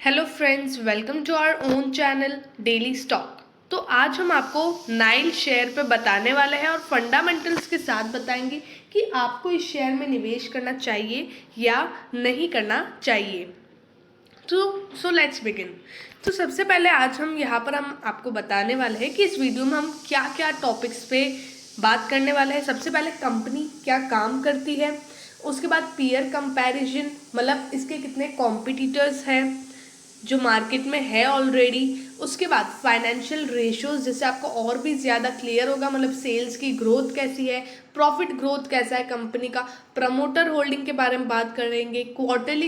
Hello friends, welcome to our own channel daily stock. तो आज हम आपको नाइल शेयर पे बताने वाले हैं और फंडामेंटल्स के साथ बताएंगे कि आपको इस शेयर में निवेश करना चाहिए या नहीं करना चाहिए। So let's begin. तो सबसे पहले आज हम आपको बताने वाले हैं कि इस वीडियो में हम क्या क्या टॉपिक्स पे बात करने वाले हैं। सबसे पहले कंपनी क्या काम करती है, उसके बाद पीयर कंपैरिजन, मतलब इसके कितने कॉम्पिटिटर्स हैं जो मार्केट में है ऑलरेडी। उसके बाद फाइनेंशियल रेशियोज, जिससे आपको और भी ज़्यादा क्लियर होगा, मतलब सेल्स की ग्रोथ कैसी है, प्रॉफिट ग्रोथ कैसा है कंपनी का। प्रमोटर होल्डिंग के बारे में बात करेंगे, क्वार्टरली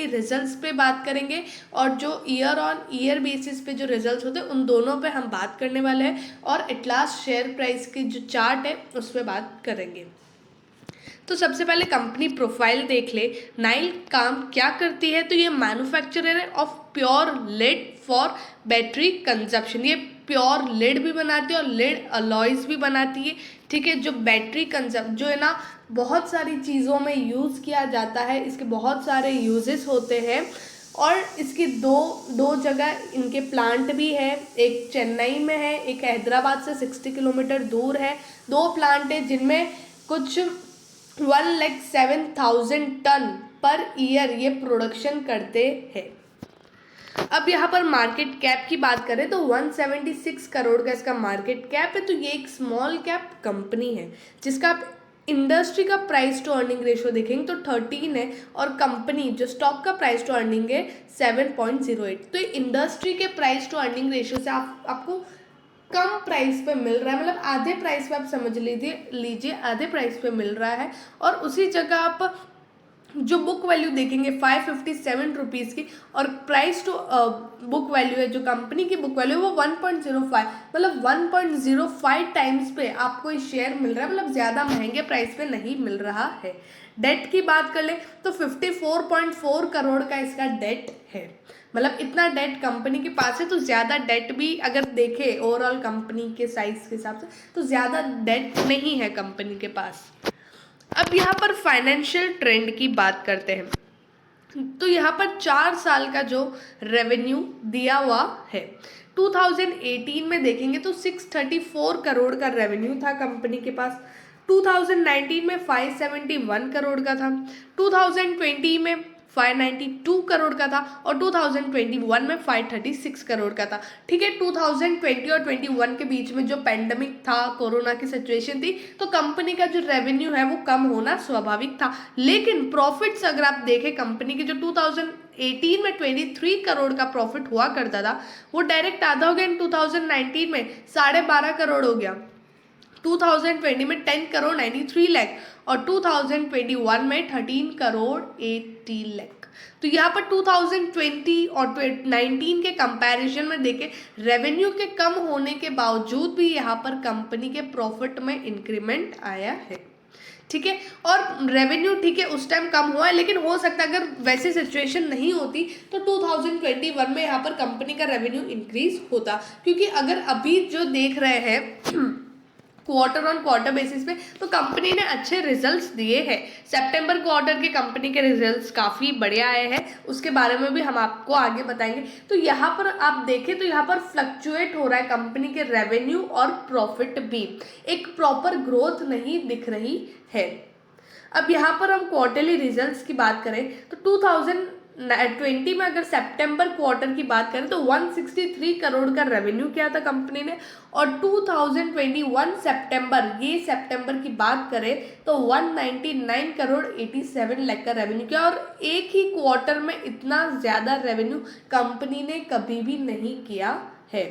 रिजल्ट्स पे बात करेंगे, और जो ईयर ऑन ईयर बेसिस पे जो रिजल्ट्स होते हैं उन दोनों पे हम बात करने वाले हैं, और एट लास्ट शेयर प्राइस की जो चार्ट है उस पर बात करेंगे। तो सबसे पहले कंपनी प्रोफाइल देख ले। नाइल काम क्या करती है, तो ये मैन्युफैक्चरर है of pure lead for battery consumption. ये प्योर लेड भी बनाती है और लेड अलॉयज भी बनाती है। ठीक है, जो बैटरी जो है ना, बहुत सारी चीज़ों में यूज़ किया जाता है, इसके बहुत सारे यूजेस होते हैं। और इसकी दो जगह इनके प्लांट भी है, एक चेन्नई में है, एक हैदराबाद से 60 किलोमीटर दूर है। दो प्लांट है जिनमें कुछ 1,07,000 टन पर ईयर ये प्रोडक्शन करते हैं। अब यहाँ पर मार्केट कैप की बात करें तो 176 करोड़ का इसका मार्केट कैप है। तो ये एक स्मॉल कैप कंपनी है जिसका आप इंडस्ट्री का प्राइस टू अर्निंग रेशियो देखेंगे तो 13 है, और कंपनी जो स्टॉक का प्राइस टू अर्निंग है 7.08। तो इंडस्ट्री के प्राइस टू अर्निंग रेशियो से आपको कम प्राइस पे मिल रहा है, मतलब आधे प्राइस पे आप समझ लीजिए आधे प्राइस पे मिल रहा है। और उसी जगह आप जो बुक वैल्यू देखेंगे 557 रुपीज़ की, और प्राइस टू बुक वैल्यू है, जो कंपनी की बुक वैल्यू है वो 1.05, मतलब 1.05 टाइम्स पे आपको ये शेयर मिल रहा है, मतलब ज़्यादा महंगे प्राइस पे नहीं मिल रहा है। डेट की बात कर ले तो 54.4 करोड़ का इसका डेट है, मतलब इतना डेट कंपनी के पास है। तो ज़्यादा डेट भी अगर देखें ओवरऑल कंपनी के साइज के हिसाब से तो ज़्यादा डेट नहीं है कंपनी के पास। अब यहाँ पर फाइनेंशियल ट्रेंड की बात करते हैं। तो यहाँ पर 4 साल का जो रेवेन्यू दिया हुआ है, 2018 में देखेंगे तो 634 करोड़ का रेवेन्यू था कंपनी के पास। 2019 में 571 करोड़ का था, 2020 में 592 करोड़ का था, और 2021 में 536 करोड़ का था। ठीक है, 2020 और 21 के बीच में जो पेंडेमिक था, कोरोना की सिचुएशन थी, तो कंपनी का जो रेवेन्यू है वो कम होना स्वाभाविक था। लेकिन प्रॉफिट्स अगर आप देखें कंपनी के, जो 2018 में 23 करोड़ का प्रॉफिट हुआ करता था, वो डायरेक्ट आधा हो गया 2019 में 12.5 करोड़ हो गया, 2020 में 10 करोड़ 93 लाख, और 2021 में 13 करोड़ 80 लाख। तो यहाँ पर 2020 और 19 के कंपैरिजन में देखें, रेवेन्यू के कम होने के बावजूद भी यहाँ पर कंपनी के प्रॉफिट में इंक्रीमेंट आया है। ठीक है, और रेवेन्यू ठीक है उस टाइम कम हुआ है, लेकिन हो सकता है अगर वैसी सिचुएशन नहीं होती तो 2021 में यहाँ पर कंपनी का रेवेन्यू इंक्रीज होता। क्योंकि अगर अभी जो देख रहे हैं क्वार्टर ऑन क्वार्टर बेसिस पे, तो कंपनी ने अच्छे रिजल्ट्स दिए हैं। सितंबर क्वार्टर के कंपनी के रिजल्ट्स काफ़ी बढ़िया आए हैं, उसके बारे में भी हम आपको आगे बताएंगे। तो यहाँ पर आप देखें तो यहाँ पर फ्लक्चुएट हो रहा है कंपनी के रेवेन्यू और प्रॉफिट भी, एक प्रॉपर ग्रोथ नहीं दिख रही है। अब यहाँ पर हम क्वार्टरली रिजल्ट्स की बात करें तो 2020 में अगर सितंबर क्वार्टर की बात करें तो 163 करोड़ का रेवेन्यू किया था कंपनी ने, और 2021 सितंबर की बात करें तो 199 करोड़ 87 लाख का रेवेन्यू किया। और एक ही क्वार्टर में इतना ज़्यादा रेवेन्यू कंपनी ने कभी भी नहीं किया है।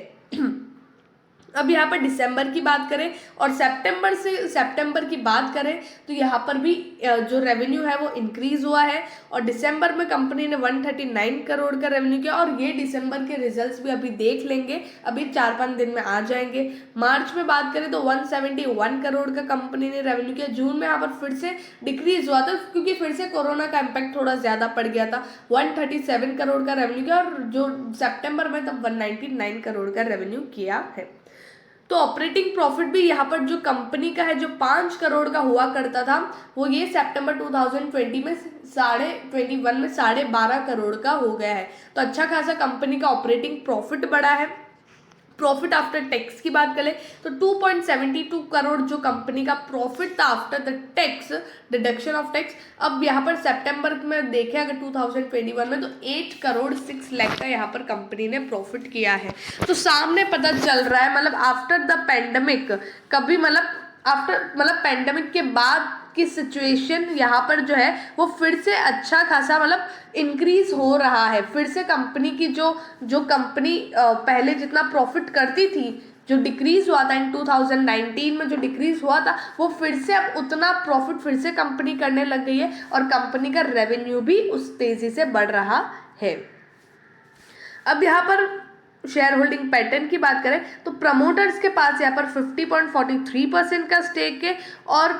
अब यहाँ पर दिसंबर की बात करें और सितंबर की बात करें तो यहाँ पर भी जो रेवेन्यू है वो इंक्रीज हुआ है, और दिसंबर में कंपनी ने 139 करोड़ का रेवेन्यू किया, और ये दिसंबर के रिजल्ट्स भी अभी देख लेंगे, अभी 4-5 दिन में आ जाएंगे। मार्च में बात करें तो 171 करोड़ का कंपनी ने रेवेन्यू किया। जून में यहाँ पर फिर से डिक्रीज हुआ था क्योंकि फिर से कोरोना का इम्पैक्ट थोड़ा ज़्यादा पड़ गया था, 137 करोड़ का रेवेन्यू किया, और जो सितंबर में तब 199 करोड़ का रेवेन्यू किया है। तो ऑपरेटिंग प्रॉफिट भी यहाँ पर जो कंपनी का है जो 5 करोड़ का हुआ करता था वो ये सितंबर 2020 में 12.5 करोड़ का हो गया है। तो अच्छा खासा कंपनी का ऑपरेटिंग प्रॉफिट बढ़ा है। प्रॉफिट आफ्टर टैक्स की बात करें तो 2.72 करोड़ जो कंपनी का प्रॉफिट था after the tax deduction of tax, अब यहाँ पर सितंबर में देखें अगर 2021 में तो 8 करोड़ 6 लाख का यहाँ पर कंपनी ने प्रॉफिट किया है। तो सामने पता चल रहा है मतलब आफ्टर द पेंडेमिक कभी मतलब पेंडेमिक के बाद की सिचुएशन यहाँ पर जो है वो फिर से अच्छा खासा मतलब इंक्रीज हो रहा है। फिर से कंपनी की जो कंपनी पहले जितना प्रॉफिट करती थी, जो डिक्रीज हुआ था इन 2019 में जो डिक्रीज हुआ था वो फिर से अब उतना प्रॉफिट फिर से कंपनी करने लग गई है और कंपनी का रेवेन्यू भी उस तेजी से बढ़ रहा है। अब यहाँ पर शेयर होल्डिंग पैटर्न की बात करें तो प्रमोटर्स के पास यहाँ पर 50.43% का स्टेक है और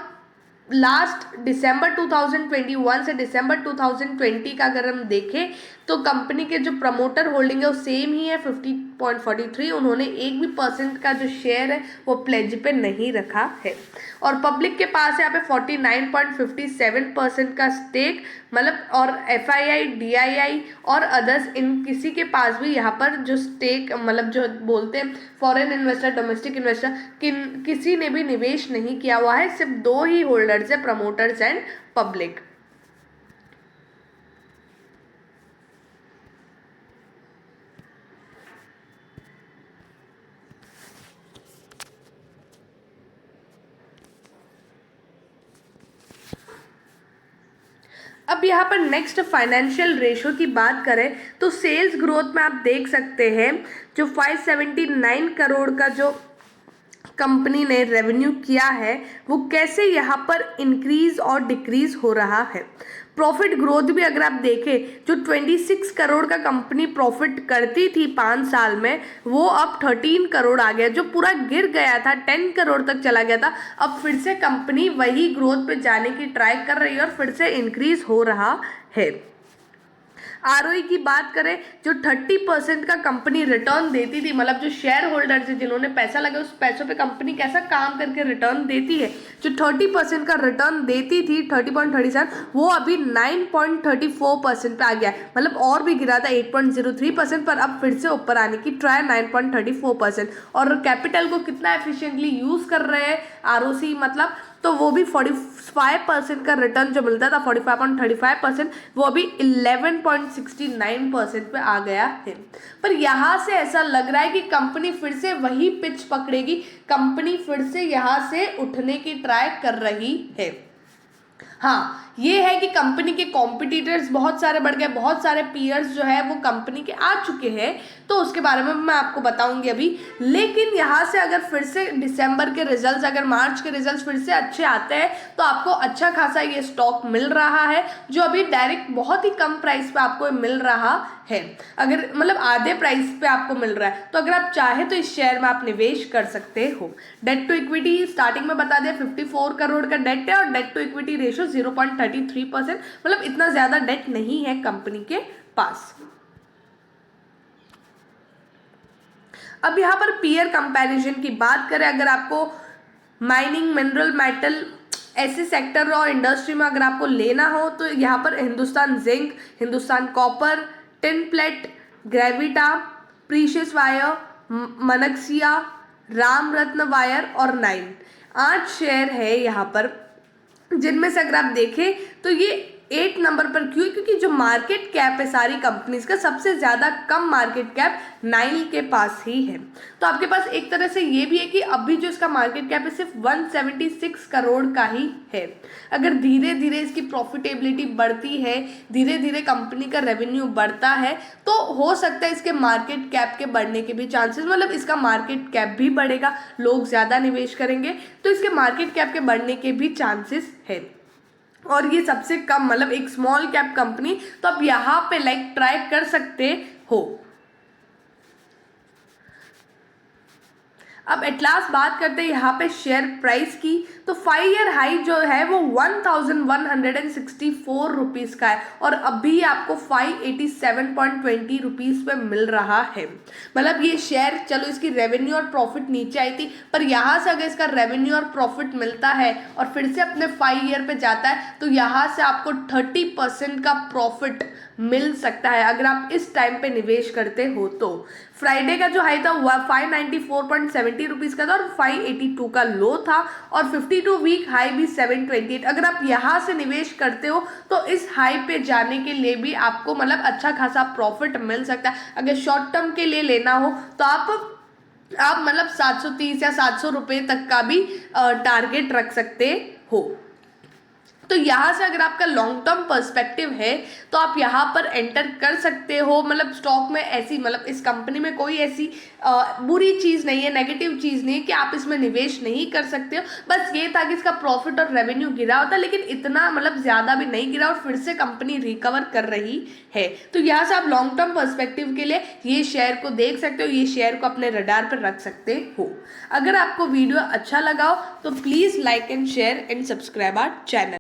लास्ट दिसंबर 2021 से दिसंबर 2020 का अगर हम देखें तो कंपनी के जो प्रमोटर होल्डिंग है वो सेम ही है 50.43। उन्होंने एक भी परसेंट का जो शेयर है वो प्लेज पे नहीं रखा है। और पब्लिक के पास यहाँ पे 49.57% का स्टेक मतलब और FII DII और अदर्स इन किसी के पास भी यहाँ पर जो स्टेक मतलब जो बोलते हैं फॉरेन इन्वेस्टर डोमेस्टिक इन्वेस्टर किसी ने भी निवेश नहीं किया हुआ है। सिर्फ 2 ही होल्डर्स है, प्रमोटर्स एंड पब्लिक। अब यहाँ पर नेक्स्ट फाइनेंशियल रेशो की बात करें तो सेल्स ग्रोथ में आप देख सकते हैं जो 579 करोड़ का जो कंपनी ने रेवेन्यू किया है वो कैसे यहाँ पर इंक्रीज और डिक्रीज हो रहा है। प्रॉफिट ग्रोथ भी अगर आप देखें जो 26 करोड़ का कंपनी प्रॉफिट करती थी 5 साल में वो अब 13 करोड़ आ गया, जो पूरा गिर गया था 10 करोड़ तक चला गया था। अब फिर से कंपनी वही ग्रोथ पे जाने की ट्राई कर रही है और फिर से इंक्रीज हो रहा है। ROE की बात करें जो 30% का कंपनी रिटर्न देती थी, मतलब जो शेयर होल्डर्स है जिन्होंने पैसा लगा उस पैसों पे कंपनी कैसा काम करके रिटर्न देती है, जो 30% का रिटर्न देती थी 30.37 वो अभी 9.34% पे आ गया है। मतलब और भी गिरा था 8.03% पर अब फिर से ऊपर आने की ट्राई 9.34%। और कैपिटल को कितना एफिशिएंटली यूज कर रहे हैं ROC मतलब तो वो भी 45% का रिटर्न जो मिलता था 45.35% वो अभी 11.69% पे आ गया है। पर यहाँ से ऐसा लग रहा है कि कंपनी फिर से वही पिच पकड़ेगी, कंपनी फिर से यहाँ से उठने की ट्राई कर रही है। हाँ ये है कि कंपनी के कॉम्पिटिटर्स बहुत सारे बढ़ गए, बहुत सारे पीयर्स जो है वो कंपनी के आ चुके हैं, तो उसके बारे में मैं आपको बताऊंगी अभी। लेकिन यहाँ से अगर फिर से दिसंबर के रिजल्ट्स अगर मार्च के रिजल्ट्स फिर से अच्छे आते हैं तो आपको अच्छा खासा ये स्टॉक मिल रहा है जो अभी डायरेक्ट बहुत ही कम प्राइस पे आपको मिल रहा है, अगर मतलब आधे प्राइस पे आपको मिल रहा है। तो अगर आप चाहे तो इस शेयर में आप निवेश कर सकते हो। डेट टू इक्विटी स्टार्टिंग में बता दिया 54 करोड़ का डेट है और डेट टू इक्विटी रेशो 0.33%, मतलब इतना ज्यादा डेट नहीं है कंपनी के पास। अब यहाँ पर पीयर कंपैरिजन की बात करें, अगर आपको माइनिंग मिनरल मेटल ऐसे सेक्टर और इंडस्ट्री में अगर आपको लेना हो तो यहाँ पर Hindustan zinc, Hindustan copper, tin plate, Gravita, precious wire, Manaksia, Ram Ratna wire और 8 शेयर है यहाँ पर, जिनमें से अगर आप देखें तो ये 8 नंबर पर क्यों, क्योंकि जो मार्केट कैप है सारी कंपनीज का सबसे ज़्यादा कम मार्केट कैप नाइल के पास ही है। तो आपके पास एक तरह से ये भी है कि अभी जो इसका मार्केट कैप है सिर्फ 176 करोड़ का ही है। अगर धीरे धीरे इसकी प्रॉफिटेबिलिटी बढ़ती है, धीरे धीरे कंपनी का रेवेन्यू बढ़ता है तो हो सकता है इसके मार्केट कैप के बढ़ने के भी चांसेस, मतलब इसका मार्केट कैप भी बढ़ेगा, लोग ज़्यादा निवेश करेंगे तो इसके मार्केट कैप के बढ़ने के भी चांसेस है। और ये सबसे कम मतलब एक स्मॉल कैप कंपनी, तो आप यहाँ पे लाइक ट्राई कर सकते हो। अब एट लास्ट बात करते हैं यहाँ पे शेयर प्राइस की, तो 5 ईयर हाई जो है वो 1164 रुपीज़ का है और अभी आपको 587.20 रुपीज़ पे मिल रहा है। मतलब ये शेयर, चलो इसकी रेवेन्यू और प्रॉफिट नीचे आई थी, पर यहाँ से अगर इसका रेवेन्यू और प्रॉफिट मिलता है और फिर से अपने 5 ईयर पे जाता है तो यहाँ से आपको 30% का प्रॉफिट मिल सकता है अगर आप इस टाइम पे निवेश करते हो तो। फ्राइडे का जो हाई था 594.70 रुपीज़ का था और 582 का लो था और 52 वीक हाई भी 728। अगर आप यहाँ से निवेश करते हो तो इस हाई पे जाने के लिए भी आपको मतलब अच्छा खासा प्रॉफिट मिल सकता है। अगर शॉर्ट टर्म के लिए लेना हो तो आप मतलब 730 या 700 रुपये तक का भी टारगेट रख सकते हो। तो यहाँ से अगर आपका लॉन्ग टर्म पर्सपेक्टिव है तो आप यहाँ पर एंटर कर सकते हो। मतलब स्टॉक में ऐसी, मतलब इस कंपनी में कोई ऐसी बुरी चीज़ नहीं है, नेगेटिव चीज़ नहीं है कि आप इसमें निवेश नहीं कर सकते हो। बस ये था कि इसका प्रॉफिट और रेवेन्यू गिरा होता, लेकिन इतना मतलब ज़्यादा भी नहीं गिरा और फिर से कंपनी रिकवर कर रही है। तो यहाँ से आप लॉन्ग टर्म पर्सपेक्टिव के लिए ये शेयर को देख सकते हो, ये शेयर को अपने रडार पर रख सकते हो। अगर आपको वीडियो अच्छा लगा हो तो please like and share and subscribe our channel.